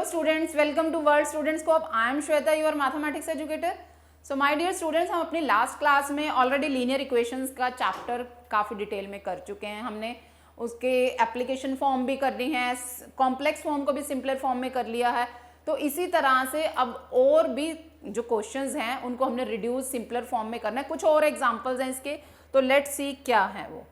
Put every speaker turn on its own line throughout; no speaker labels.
Hello students, welcome to World Student Scope. I am Shweta, your mathematics educator. So my dear students, हम अपनी last class में already linear equations का chapter काफ़ी detail में कर चुके हैं. हमने उसके एप्लीकेशन फॉर्म भी कर ली हैं, कॉम्प्लेक्स फॉर्म को भी सिंपलर फॉर्म में कर लिया है. तो इसी तरह से अब और भी जो क्वेश्चंस हैं उनको हमने रिड्यूस सिंपलर फॉर्म में करना है. कुछ और एग्जाम्पल्स हैं इसके, तो लेट्स सी क्या है वो.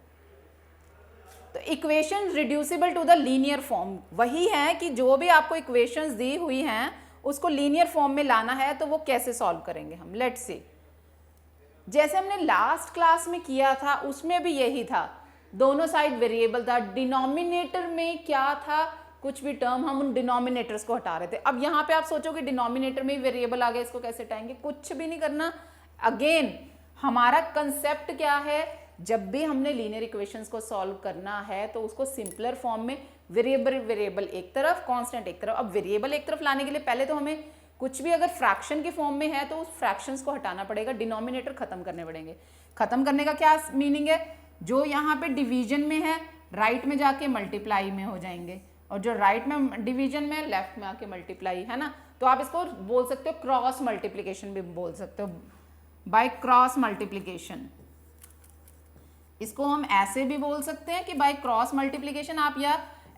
तो equation reducible to the linear form वही है कि जो भी आपको इक्वेशंस दी हुई हैं उसको लीनियर फॉर्म में लाना है. तो वो कैसे सॉल्व करेंगे हम, लेट्स सी. जैसे हमने लास्ट क्लास में किया था उसमें भी यही था, दोनों साइड वेरिएबल था. डिनोमिनेटर में क्या था, कुछ भी टर्म, हम उन डिनोमिनेटर्स को हटा रहे थे. अब यहाँ पे आप सोचोगे डिनोमिनेटर में वेरिएबल आ गया, इसको कैसे हटाएंगे. कुछ भी नहीं करना. अगेन हमारा कंसेप्ट क्या है, जब भी हमने लीनियर इक्वेशंस को सॉल्व करना है तो उसको सिंपलर फॉर्म में वेरिएबल एक तरफ, कांस्टेंट एक तरफ. अब वेरिएबल एक तरफ लाने के लिए पहले तो हमें कुछ भी अगर फ्रैक्शन के फॉर्म में है तो उस फ्रैक्शंस को हटाना पड़ेगा, डिनोमिनेटर खत्म करने पड़ेंगे. खत्म करने का क्या मीनिंग है, जो यहाँ पे डिवीजन में है राइट में जाके मल्टीप्लाई में हो जाएंगे, और जो राइट में डिवीजन में लेफ्ट में आके मल्टीप्लाई, है ना. तो आप इसको बोल सकते हो क्रॉस मल्टीप्लीकेशन भी बोल सकते हो, बाय क्रॉस मल्टीप्लीकेशन. इसको हम ऐसे भी बोल सकते हैं कि बाय क्रॉस मल्टीप्लीकेशन. आप या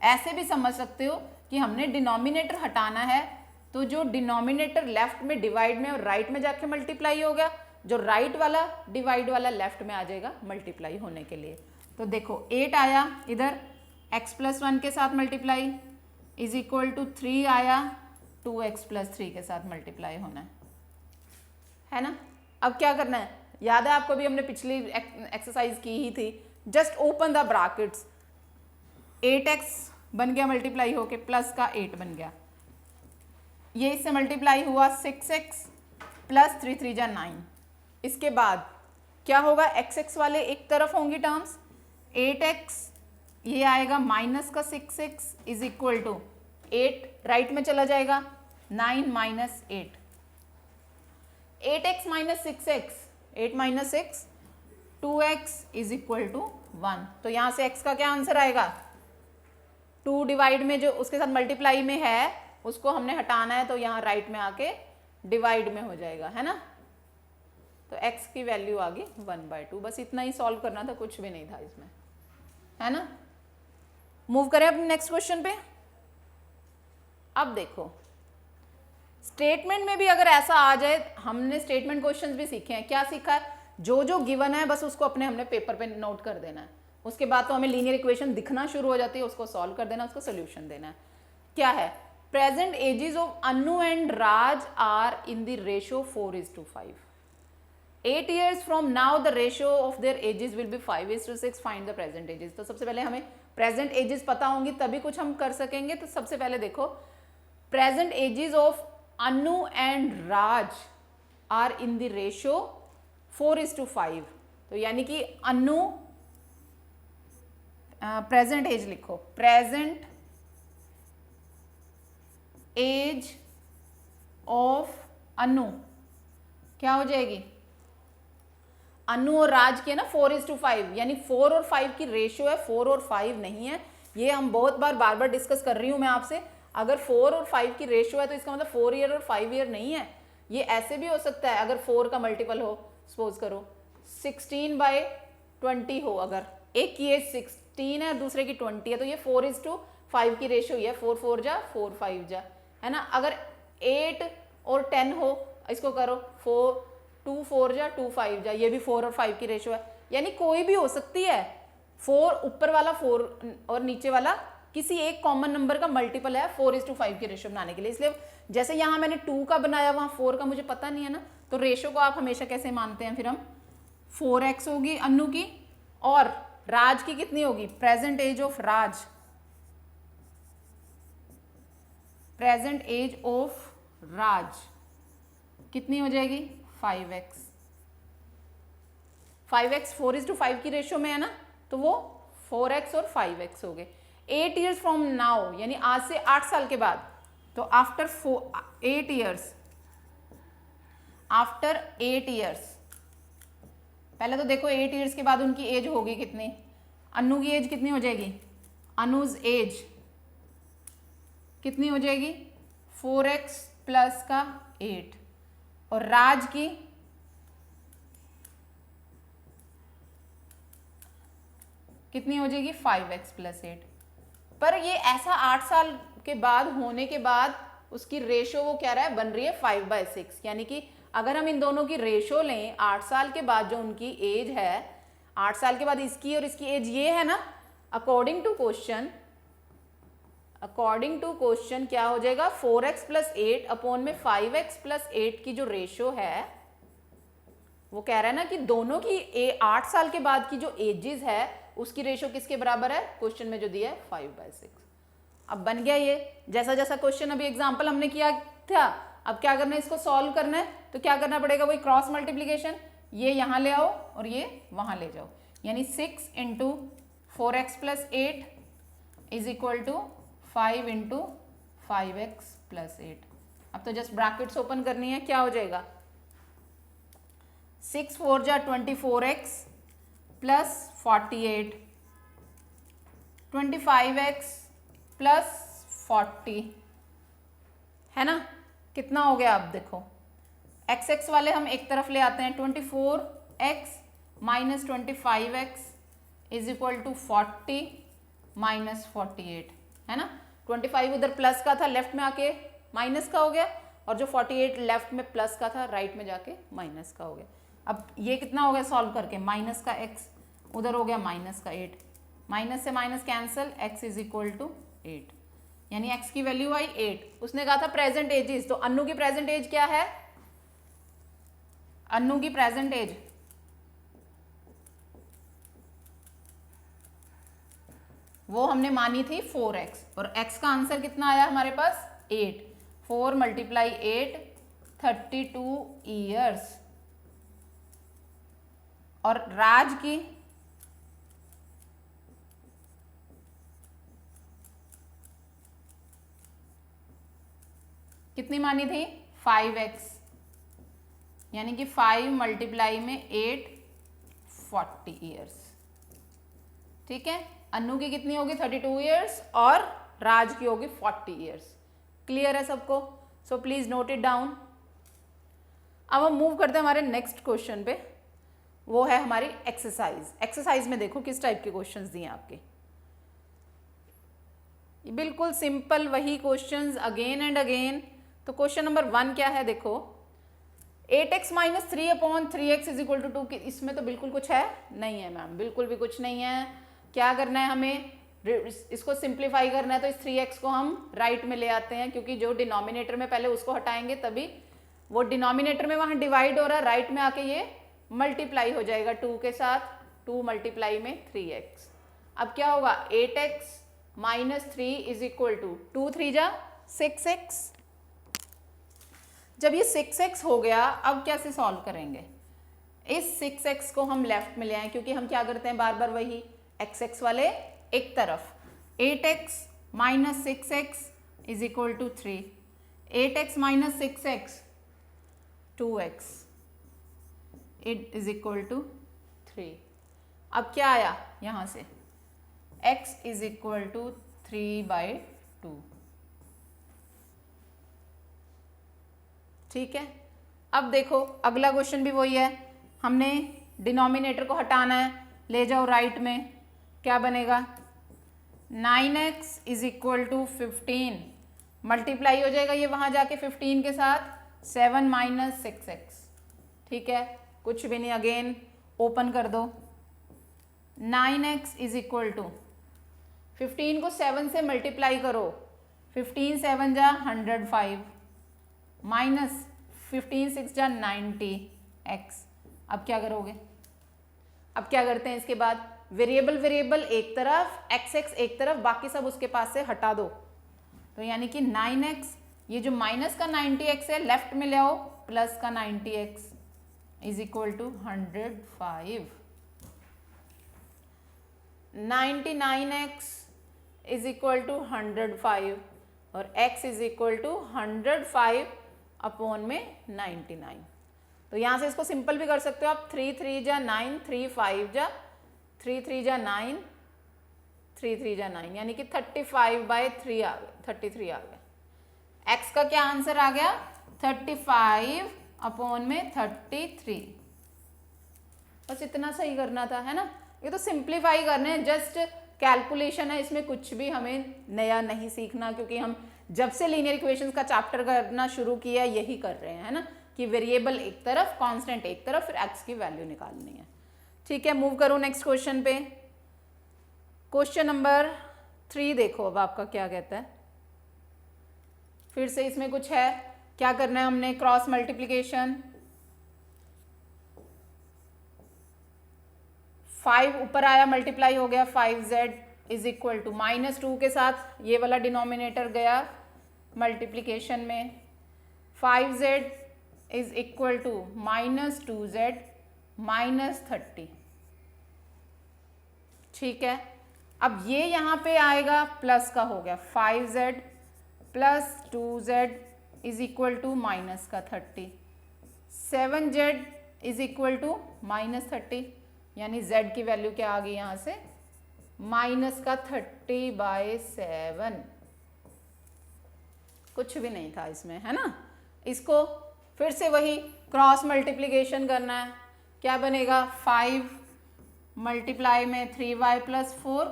ऐसे भी समझ सकते हो कि हमने डिनोमिनेटर हटाना है तो जो डिनोमिनेटर लेफ्ट में डिवाइड में और राइट में जाके मल्टीप्लाई होगा, जो राइट वाला डिवाइड वाला लेफ्ट में आ जाएगा मल्टीप्लाई होने के लिए. तो देखो 8 आया इधर, x+1 के साथ मल्टीप्लाई इज इक्वल टू 3 आया, 2x+3 के साथ मल्टीप्लाई होना है ना. अब क्या करना है, याद है आपको भी, हमने पिछली एक्सरसाइज की ही थी. Just open the brackets, 8x बन गया मल्टीप्लाई होके, प्लस का 8 बन गया. ये इससे मल्टीप्लाई हुआ 6x प्लस 3 3 जा 9. इसके बाद क्या होगा, x वाले एक तरफ होंगी टर्म्स, 8x ये आएगा माइनस का 6x is equal to 8 right में चला जाएगा, 9 minus 8, 8x minus 6x, 8 minus 6, 2x is equal to 1. तो यहाँ से x का क्या आंसर आएगा, 2 डिवाइड में जो उसके साथ मल्टीप्लाई में है उसको हमने हटाना है, तो यहाँ राइट में आके डिवाइड में हो जाएगा, है ना. तो x की वैल्यू आ गई 1/2. बस इतना ही सॉल्व करना था, कुछ भी नहीं था इसमें, है ना. मूव करें अपने नेक्स्ट क्वेश्चन पे. अब देखो स्टेटमेंट में भी अगर ऐसा आ जाए, हमने स्टेटमेंट क्वेश्चंस भी सीखे हैं. क्या सीखा है, जो जो गिवन है बस उसको हमने पेपर पे नोट कर देना है. उसके बाद तो हमें लीनियर इक्वेशन दिखना शुरू हो जाती है, उसको सॉल्व कर देना, उसको सोल्यूशन देना है. क्या है, present ages of Anu and Raj are in the ratio 4:5. 8 years from now the ratio of their ages will be 5:6. find the present ages. तो सबसे पहले हमें प्रेजेंट एजेस पता होंगी तभी कुछ हम कर सकेंगे. तो सबसे पहले देखो, present ages of Anu and Raj are in the ratio 4:5. तो यानी कि अनु, प्रेजेंट एज लिखो, प्रेजेंट एज ऑफ अनु क्या हो जाएगी, अनु और राज की है ना 4:5, यानी 4 और 5 की रेशियो है, 4 और 5 नहीं है. ये हम बहुत बार बार डिस्कस कर रही हूं मैं आपसे. अगर 4 और 5 की रेशियो है तो इसका मतलब 4 ईयर और 5 ईयर नहीं है. ये ऐसे भी हो सकता है, अगर 4 का मल्टीपल हो, सपोज करो 16/20 हो, अगर एक की एज 16 है दूसरे की 20 है, तो ये 4:5 की रेशियो है, 4 4 जा 4 5 जा, है ना. अगर 8 और 10 हो, इसको करो 2 4 जा 2 5 जा, ये भी 4 और 5 की रेशियो है. यानी कोई भी हो सकती है, 4 ऊपर वाला 4 और नीचे वाला किसी एक कॉमन नंबर का मल्टीपल है 4:5 की रेशियो बनाने के लिए. इसलिए जैसे यहाँ मैंने 2 का बनाया, वहाँ 4 का मुझे पता नहीं है ना, तो रेशियो को आप हमेशा कैसे मानते हैं, फिर हम 4x होगी अनु की, और राज की कितनी होगी, present age of Raj, present age of Raj कितनी हो जाएगी, 5x. 5x 4:5 की रेशियो में है ना, तो वो 4x और 5x हो गए. 8 years फ्रॉम नाउ, यानी आज से 8 साल के बाद, तो आफ्टर 8 years, आफ्टर 8 years, पहले तो देखो 8 years के बाद उनकी एज होगी कितनी, अनु की एज कितनी हो जाएगी, अनुज एज कितनी हो जाएगी 4x प्लस का 8 और राज की कितनी हो जाएगी 5x प्लस 8। पर ये ऐसा 8 साल के बाद होने के बाद उसकी रेशो वो क्या रहा है, बन रही है 5/6। यानी कि अगर हम इन दोनों की रेशो लें 8 साल के बाद जो उनकी एज है, 8 साल के बाद इसकी और इसकी एज ये है ना, अकॉर्डिंग टू क्वेश्चन क्या हो जाएगा 4x प्लस 8 अपॉन में 5x प्लस 8 की जो रेशो है वो कह रहा है ना कि दोनों की 8 साल के बाद की जो एजेस है उसकी रेशो किसके बराबर है, क्वेश्चन में जो दिया है 5/6। अब बन गया ये, जैसा जैसा क्वेश्चन अभी एग्जांपल हमने किया था। अब क्या करना है, इसको सॉल्व करना है तो क्या करना पड़ेगा, वही क्रॉस मल्टीप्लीकेशन, ये यहाँ ले आओ और ये वहाँ ले जाओ। यानी 6 into 4x plus 8 is equal to 5 into 5x plus 8। अब तो जस्ट ब्रैकेट्स ओपन करनी है, क्या हो जाएगा 6 4 जा 24x प्लस 48 25x प्लस 40 है ना, कितना हो गया। अब देखो x वाले हम एक तरफ ले आते हैं, 24x minus 25x is equal to 40 minus 48 है ना। 25 उधर प्लस का था, लेफ्ट में आके माइनस का हो गया, और जो 48 लेफ्ट में प्लस का था राइट में जाके माइनस का हो गया। अब ये कितना हो गया सॉल्व करके, माइनस का x उधर हो गया माइनस का 8, माइनस से minus cancel, x is equal to 8। यानी x की वैल्यू आई 8। उसने कहा था प्रेजेंट एजेस, तो अन्नू की प्रेजेंट एज क्या है, अन्नू की प्रेजेंट एज वो हमने मानी थी 4x और x का आंसर कितना आया हमारे पास 8। 4 मल्टीप्लाई 8 32 ईयर्स। और राज की कितनी मानी थी 5x, यानी कि 5 मल्टीप्लाई में 8 40 ईयर्स। ठीक है, अन्नू की कितनी होगी 32 ईयर्स और राज की होगी 40 ईयर्स। क्लियर है सबको, so please note it down. अब हम मूव करते हैं हमारे नेक्स्ट क्वेश्चन पे, वो है हमारी एक्सरसाइज। एक्सरसाइज में देखो किस टाइप के क्वेश्चंस दिए आपके, बिल्कुल सिंपल वही क्वेश्चंस अगेन एंड अगेन। तो क्वेश्चन नंबर 1 क्या है, देखो 8x minus 3 upon 3x is equal to 2। इसमें तो बिल्कुल कुछ है नहीं है मैम, बिल्कुल भी कुछ नहीं है। क्या करना है हमें, इसको सिंप्लीफाई करना है, तो इस 3x को हम राइट में ले आते हैं, क्योंकि जो डिनोमिनेटर में पहले उसको हटाएंगे तभी वो डिनोमिनेटर में वहाँ डिवाइड हो रहा है, राइट में आके ये मल्टीप्लाई हो जाएगा 2 के साथ, 2 मल्टीप्लाई में 3x। अब क्या होगा 8x minus 3 is equal to 2 3 जा 6x। जब ये 6x हो गया, अब कैसे सॉल्व करेंगे, इस 6x को हम लेफ्ट में ले आए, क्योंकि हम क्या करते हैं बार बार वही xx वाले एक तरफ। 8x minus 6x is equal to 3, 8x minus 6x 2x it is equal to 3। अब क्या आया यहां से x इज इक्वल टू 3/2। ठीक है, अब देखो अगला क्वेश्चन भी वही है, हमने डिनोमिनेटर को हटाना है, ले जाओ राइट में, क्या बनेगा 9x is equal to 15, multiply हो जाएगा ये वहां जाके 15 के साथ, 7 माइनस 6x। ठीक है, कुछ भी नहीं, अगेन ओपन कर दो, 9x इज इक्वल टू 15 को 7 से मल्टीप्लाई करो, 15 7 जा 105 माइनस 15 6 जा 90x। अब क्या करोगे, अब क्या करते हैं इसके बाद, वेरिएबल वेरिएबल एक तरफ, xx एक तरफ, बाकी सब उसके पास से हटा दो। तो यानी कि 9x, ये जो माइनस का 90x है लेफ्ट में ले आओ, प्लस का 90x is equal to 105। 99x is equal to 105 और x is equal to 105 upon में 99। तो यहाँ से इसको सिंपल भी कर सकते हो आप, 3 3 जा 9, 3 5 जा 3 3 जा 9, 3 3 जा 9, यानी कि 35/3 आ गए, 33 आ गए। x का क्या आंसर आ गया 35 अपॉन में 33। बस इतना सही करना था, है ना। ये तो सिंप्लीफाई करने हैं, जस्ट कैलकुलेशन है, इसमें कुछ भी हमें नया नहीं सीखना, क्योंकि हम जब से लीनियर इक्वेशंस का चैप्टर करना शुरू किया यही कर रहे हैं, है ना, कि वेरिएबल एक तरफ, कांस्टेंट एक तरफ, फिर x की वैल्यू निकालनी है। ठीक है, मूव करूँ नेक्स्ट क्वेश्चन पे। क्वेश्चन नंबर 3 देखो अब आपका क्या कहता है। फिर से इसमें कुछ है, क्या करना है हमने, क्रॉस मल्टीप्लीकेशन। 5 ऊपर आया, मल्टीप्लाई हो गया, 5z इज इक्वल टू -2 के साथ ये वाला डिनोमिनेटर गया मल्टीप्लीकेशन में, 5z is equal to -2z -30। ठीक है, अब ये यहाँ पे आएगा प्लस का हो गया, 5z plus 2z is equal to minus का 30, 7z इज इक्वल टू -30, यानी z की वैल्यू क्या आ गई यहाँ से माइनस का 30/7। कुछ भी नहीं था इसमें, है ना। इसको फिर से वही क्रॉस मल्टीप्लीकेशन करना है, क्या बनेगा 5 मल्टीप्लाई में 3y प्लस 4,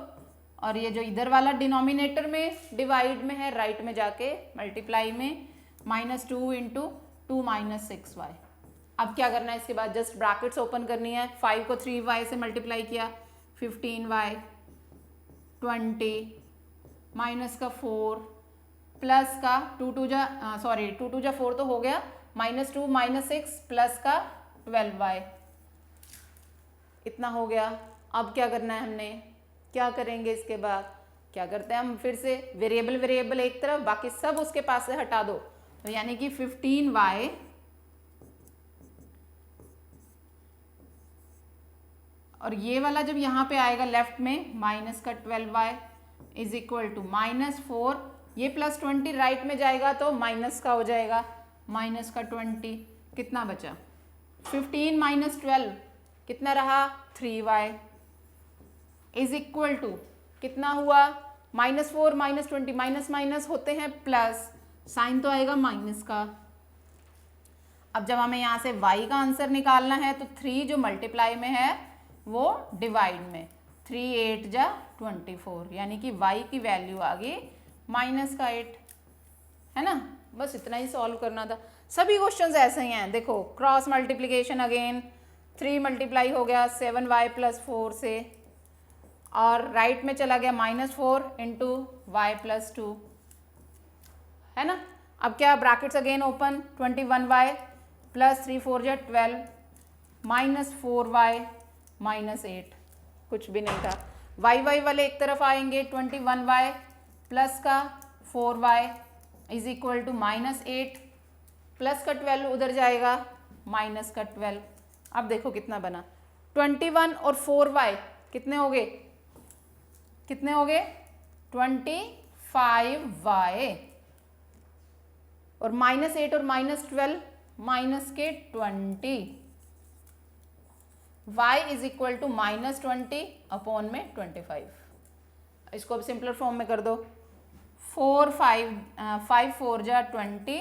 और ये जो इधर वाला डिनोमिनेटर में डिवाइड में है, राइट में जाके मल्टीप्लाई में -2 इंटू 2 - 6y। अब क्या करना है, इसके बाद जस्ट ब्रैकेट्स ओपन करनी है, 5 को 3y से मल्टीप्लाई किया 15y 20 माइनस का 4 प्लस का 2 2 जा 4 तो हो गया, -2 -6 प्लस का 12y, इतना हो गया। अब क्या करना है हमने, क्या करेंगे इसके बाद, क्या करते हैं हम, फिर से वेरिएबल एक तरफ, बाकी सब उसके पास से हटा दो, तो यानी कि 15y और ये वाला जब यहाँ पे आएगा लेफ्ट में माइनस का 12y इज इक्वल टू -4, ये +20 राइट में जाएगा तो माइनस का हो जाएगा, माइनस का 20, कितना बचा 15 - 12 कितना रहा 3y इज इक्वल टू कितना हुआ -4 -20, माइनस माइनस होते हैं प्लस, साइन तो आएगा माइनस का। अब जब हमें यहाँ से y का आंसर निकालना है तो 3 जो मल्टीप्लाई में है वो डिवाइड में, 3 8 जा 24, यानी कि y की वैल्यू आ गई -8, है ना। बस इतना ही सॉल्व करना था। सभी क्वेश्चंस ऐसे ही हैं, देखो क्रॉस मल्टीप्लिकेशन अगेन 3 मल्टीप्लाई हो गया 7y + 4 से, और राइट में चला गया -4 इंटू y + 2, है ना। अब क्या, ब्रैकेट्स अगेन ओपन, 21y + 3 4 जा 12 -4y -8, कुछ भी नहीं था। y वाले एक तरफ आएंगे, 21y प्लस का 4y is equal to -8 plus का 12 उधर जाएगा माइनस का 12। अब देखो कितना बना, 21 और 4y कितने हो गए, 25y, और -8 और -12 माइनस के 20, y is equal to -20 upon में 25। इसको अब सिंपलर फॉर्म में कर दो, 5 4 जा 20,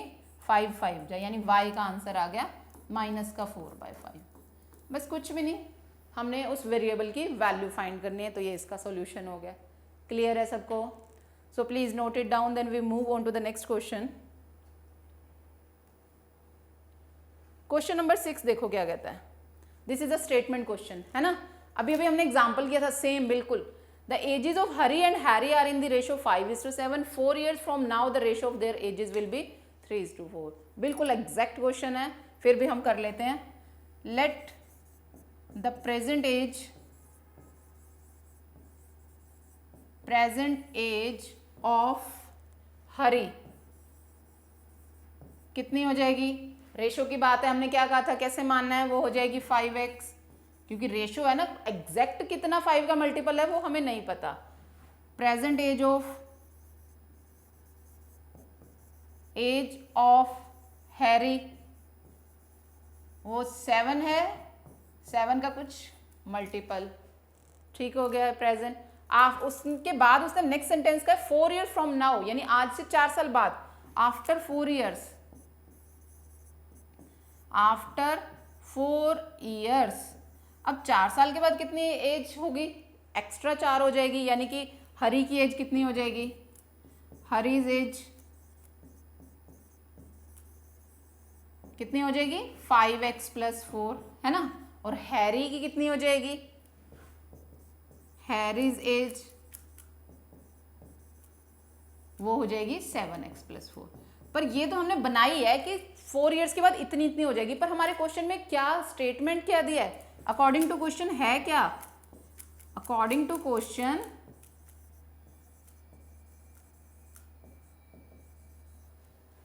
5 5 जा, यानी y का आंसर आ गया -4/5। बस कुछ भी नहीं, हमने उस वेरिएबल की वैल्यू फाइंड करनी है, तो ये इसका सॉल्यूशन हो गया। क्लियर है सबको? So please note it down, then we move on to the next question. Question number 6 देखो क्या कहता है। This is a statement question, है ना। अभी अभी हमने एग्जाम्पल किया था सेम बिल्कुल। The ages of Hari and Harry are in the ratio 5:7, 4 years from now the ratio of their ages will be 3:4। बिल्कुल एग्जैक्ट क्वेश्चन है, फिर भी हम कर लेते हैं। Let the present age of Hari कितनी हो जाएगी, रेशो की बात है, हमने क्या कहा था, कैसे मानना है, वो हो जाएगी 5x, क्योंकि रेशो है ना, एग्जैक्ट कितना 5 का मल्टीपल है वो हमें नहीं पता। प्रेजेंट एज ऑफ हैरी वो 7 है, 7 का कुछ मल्टीपल, ठीक हो गया प्रेजेंट। आप उसके बाद उसका नेक्स्ट सेंटेंस का 4 years फ्रॉम नाउ, यानी आज से 4 साल बाद। After 4 years, after 4 years. अब 4 साल के बाद कितनी एज होगी, एक्स्ट्रा 4 हो जाएगी, यानी कि हरी की एज कितनी हो जाएगी, हरीज एज कितनी हो जाएगी 5x + 4, है ना। और हैरी की कितनी हो जाएगी, हैरीज एज वो हो जाएगी 7x + 4। पर ये तो हमने बनाई है कि 4 ईयर्स के बाद इतनी इतनी हो जाएगी, पर हमारे क्वेश्चन में क्या स्टेटमेंट क्या दिया है, अकॉर्डिंग टू क्वेश्चन है क्या, अकॉर्डिंग टू क्वेश्चन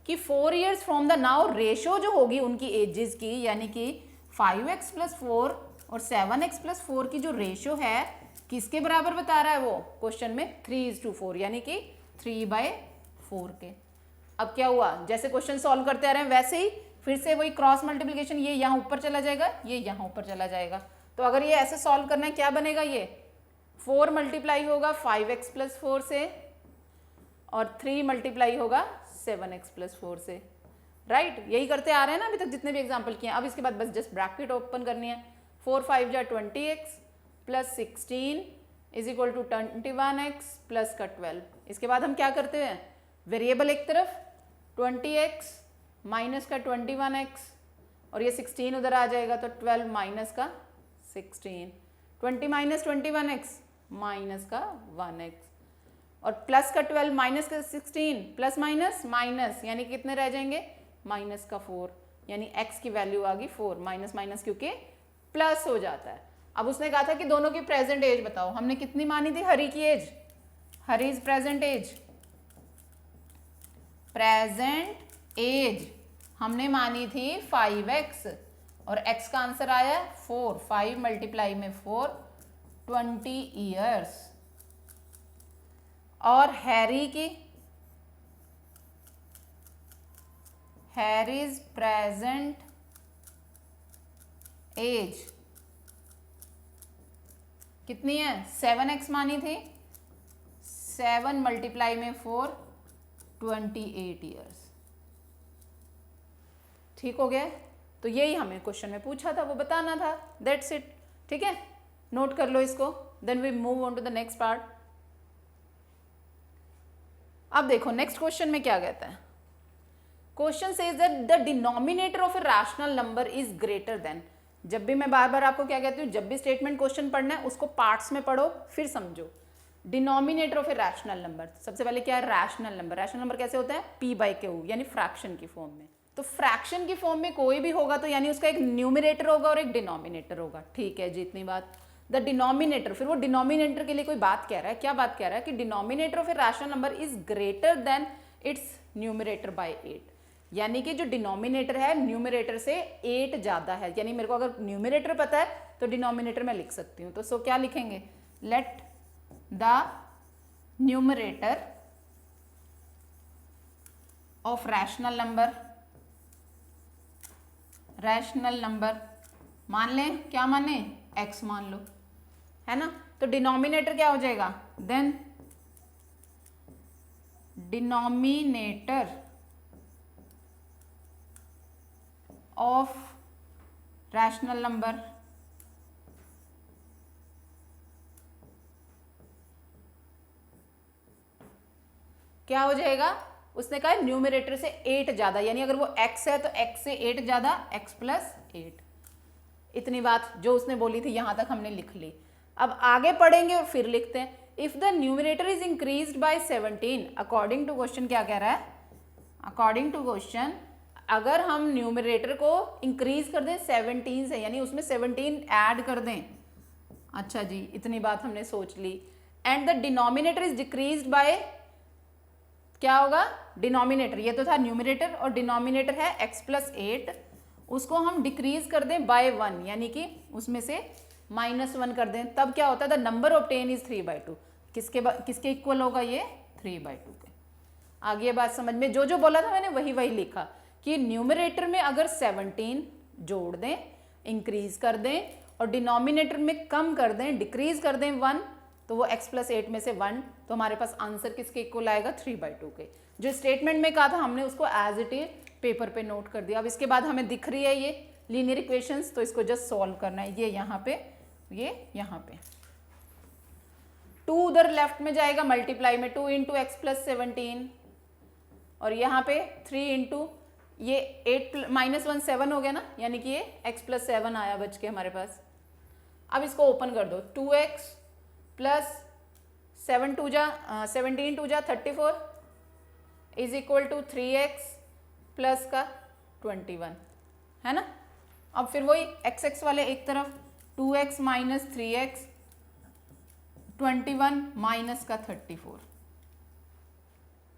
कि 4 years from the now ratio जो होगी उनकी एजेस की, यानी कि 5x + 4 और 7x + 4 की जो रेशो है किसके बराबर बता रहा है वो क्वेश्चन में, 3:4, यानी कि 3/4 के। अब क्या हुआ, जैसे क्वेश्चन सॉल्व करते आ रहे हैं वैसे ही फिर से वही क्रॉस मल्टीप्लिकेशन, ये यहाँ ऊपर चला जाएगा, ये यहाँ ऊपर चला जाएगा। तो अगर ये ऐसे सॉल्व करना है क्या बनेगा, ये 4 मल्टीप्लाई होगा 5x + 4 से और 3 मल्टीप्लाई होगा 7x + 4 से, राइट। यही करते आ रहे हैं ना अभी तक जितने भी एग्जाम्पल किए हैं। अब इसके बाद बस जस्ट ब्रैकेट ओपन करनी है, 4 5 जा 20x + 16 = 21x + का 12। इसके बाद हम क्या करते हैं, वेरिएबल एक तरफ 20x माइनस का 21x और ये 16 उधर आ जाएगा, तो 12 माइनस का 16, 20 माइनस 21x माइनस का 1x और प्लस का 12 माइनस का 16, प्लस माइनस माइनस, यानी कितने रह जाएंगे, माइनस का 4, यानी x की वैल्यू आ गई 4, माइनस माइनस क्योंकि प्लस हो जाता है। अब उसने कहा था कि दोनों की प्रेजेंट एज बताओ, हमने कितनी मानी थी हरी की age, Hari's present age, present age हमने मानी थी 5x और x का आंसर आया 4, 5 मल्टीप्लाई में 4 20 ईयर्स। और हैरी की, हैरीज प्रेजेंट एज कितनी है, 7x मानी थी, 7 मल्टीप्लाई में 4 28 ईयर्स। ठीक हो गया। तो यही हमें क्वेश्चन में पूछा था, वो बताना था, दैट्स इट। ठीक है, नोट कर लो इसको, then we move on to the next part. अब देखो नेक्स्ट क्वेश्चन में क्या कहता है, question says that the denominator of a rational number is greater than. जब भी मैं बार बार आपको क्या कहती हूँ, जब भी स्टेटमेंट क्वेश्चन पढ़ना है उसको पार्ट्स में पढ़ो फिर समझो। Denominator of a rational number, सबसे पहले क्या है रैशनल नंबर, रैशनल नंबर कैसे होता है, p/q यानी फ्रैक्शन की फॉर्म में। तो फ्रैक्शन की फॉर्म में कोई भी होगा तो यानी उसका एक न्यूमरेटर होगा और एक डिनोमिनेटर होगा। ठीक है जी, इतनी बात। द डिनोमिनेटर, फिर वो डिनोमिनेटर के लिए कोई बात कह रहा है, क्या बात कह रहा है कि denominator of a rational number is greater then it's numerator bye 8, यानी कि जो डिनोमिनेटर है न्यूमरेटर से 8 ज्यादा है। यानी मेरे को अगर न्यूमरेटर पता है तो डिनोमिनेटर मैं लिख सकती हूँ। तो सो क्या लिखेंगे, let the numerator of rational number मान लें, क्या माने, x मान लो, है ना। तो डिनोमिनेटर क्या हो जाएगा, than denominator of rational number क्या हो जाएगा, उसने कहा न्यूमरेटर से 8 ज्यादा, यानी अगर वो x है तो x से 8 ज्यादा, x + 8। इतनी बात जो उसने बोली थी यहां तक हमने लिख ली। अब आगे पढ़ेंगे और फिर लिखते हैं, if the numerator is increased by 17, according to question क्या कह रहा है, अकॉर्डिंग टू क्वेश्चन अगर हम न्यूमरेटर को इंक्रीज कर दें 17 से, यानी उसमें 17 ऐड कर दें, अच्छा जी इतनी बात हमने सोच ली, and the denominator is decreased by, क्या होगा, डिनोमिनेटर, ये तो था न्यूमरेटर और डिनोमिनेटर है x + 8, उसको हम डिक्रीज कर दें बाय 1, यानी कि उसमें से -1 कर दें, तब क्या होता है, द नंबर ऑब्टेन इज 3/2। किसके इक्वल होगा ये, 3/2 के। आगे ये बात समझ में, जो जो बोला था मैंने वही वही लिखा कि न्यूमरेटर में अगर 17 जोड़ दें, इंक्रीज कर दें और डिनोमिनेटर में कम कर दें, डिक्रीज कर दें 1, तो वो x प्लस 8 में से 1, तो हमारे पास आंसर किसके इक्वल आएगा 3/2 के। जो स्टेटमेंट में कहा था हमने उसको एज इट इज पेपर पे नोट कर दिया। अब इसके बाद हमें दिख रही है ये लीनियर इक्वेशंस, तो इसको जस्ट सॉल्व करना है। ये यहाँ पे, ये यहाँ पे 2 उधर लेफ्ट में जाएगा मल्टीप्लाई में 2 इंटू एक्स प्लस 17 और यहाँ पे 3 इंटू ये 8 माइनस 1 7 हो गया ना, यानी कि ये x प्लस 7 आया बच के हमारे पास। अब इसको ओपन कर दो 2x प्लस 17 टू जा 34 is equal to 3x plus का 21 है ना। अब फिर वही x वाले एक तरफ 2x माइनस 3x 21 माइनस का 34,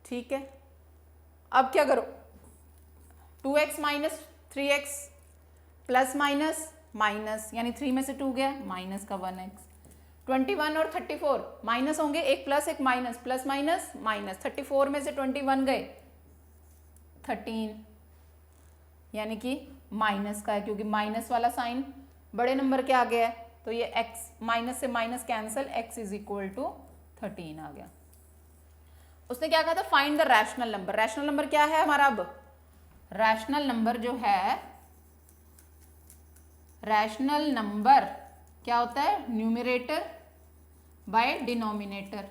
ठीक है। अब क्या करो 2x minus 3x plus minus minus, यानी 3 में से 2 गया माइनस का 1x, 21 और 34 माइनस होंगे, एक प्लस एक माइनस, प्लस माइनस माइनस, 34 में से 21 गए 13, यानी कि माइनस का है क्योंकि माइनस वाला साइन बड़े नंबर के आगे है, तो ये x माइनस से minus cancel, x is equal to 13 आ गया। उसने क्या कहा था find the rational number. Rational number क्या है हमारा, अब रैशनल नंबर जो है, रैशनल नंबर क्या होता है न्यूमरेटर बाय डिनोमिनेटर।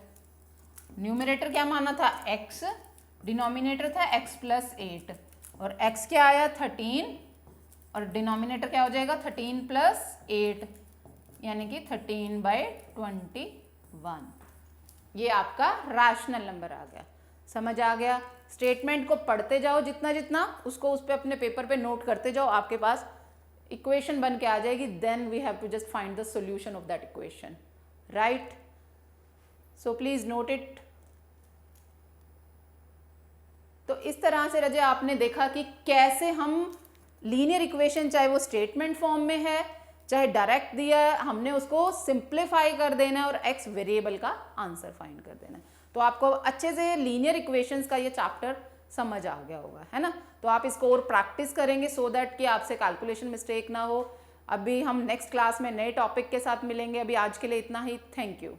न्यूमरेटर क्या माना था x, डिनोमिनेटर था x प्लस 8 और x क्या आया 13 और डिनोमिनेटर क्या हो जाएगा 13 प्लस 8 यानी कि 13/21। ये आपका रैशनल नंबर आ गया। समझ आ गया। स्टेटमेंट को पढ़ते जाओ जितना जितना, उसको उस पे अपने पेपर पे नोट करते जाओ, आपके पास इक्वेशन बन के आ जाएगी। Then we have to just find the solution of that equation, right. So please note it. तो इस तरह से रजे आपने देखा कि कैसे हम लीनियर इक्वेशन, चाहे वो स्टेटमेंट फॉर्म में है चाहे डायरेक्ट दिया है, हमने उसको सिंप्लीफाई कर देना है और एक्स वेरिएबल का आंसर फाइंड कर देना है। तो आपको अच्छे से लीनियर इक्वेशंस का ये चैप्टर समझ आ गया होगा, है ना। तो आप इसको और प्रैक्टिस करेंगे सो दैट कि आपसे कैलकुलेशन मिस्टेक ना हो। अभी हम नेक्स्ट क्लास में नए टॉपिक के साथ मिलेंगे। अभी आज के लिए इतना ही। Thank you.